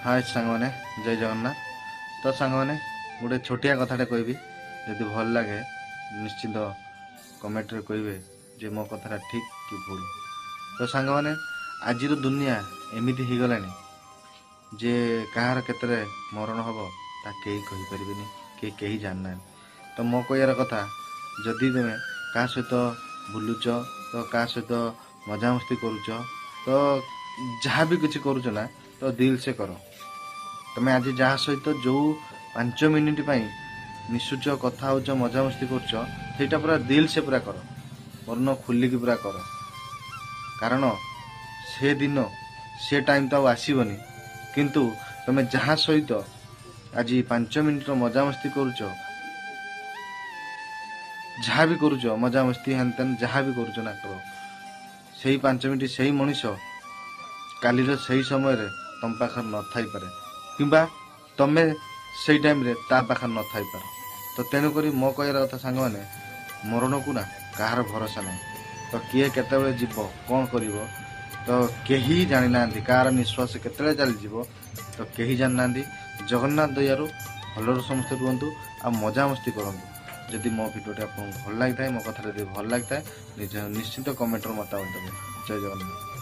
हाय सांग मैंने जय जगन्नाथ। तो सांग मैंने गोटे छोटिया कथाटे कहबी जदि भल लगे निश्चित कमेंट रे कहबे जे मो कथाटा ठीक कि भूल। तो सांग मैंने आज दुनिया एमिति हो गलानी जे कहार केतरे मरण हम ता कहीं कही परिबेनी के कहीं जानना। तो मो कहर कथा जदि तुम क्या सहित बुलुच तो क्या सहित मजामस्ती करुच तो जहाँ भी किसी करुच ना तो दिल से कर। तुम आज जहाँ सहित जो 5 मिनिट मिशुच कथा हो मजामस्ती कर पूरा दिल से पूरा कर मन खुलिकी पूरा कर। कारण से दिन से टाइम तो आसबनी किंतु तुम जहाँ सहित आज 5 मिनिट मजामस्ती करुच जहाँ भी करुच मजामस्ती हेन तेन जहाँ भी करुच ना कर से 5 मिनिट से ही मनीष कालीर से समय तुम पाखर न थाई पारे किंबा तमे से टाइम रे ता पाखर न थाई पार। तो तेणुक मो कहर कथा सांग मैंने मरण को ना कहार भरोसा ना। तो किए केतबेले जीव कौन कर तो केही जानी ना कार निश्वास केतबेले चली तो केही जानी ना। जगन्नाथ दयारू भलर समस्ते रुहतु आ मजामस्ती करंतु। जदि मो भिडियोटी आपको भल लगी था मो कथा भल लगी था निश्चित कमेंट मतामत देवे। जय जगन्नाथ।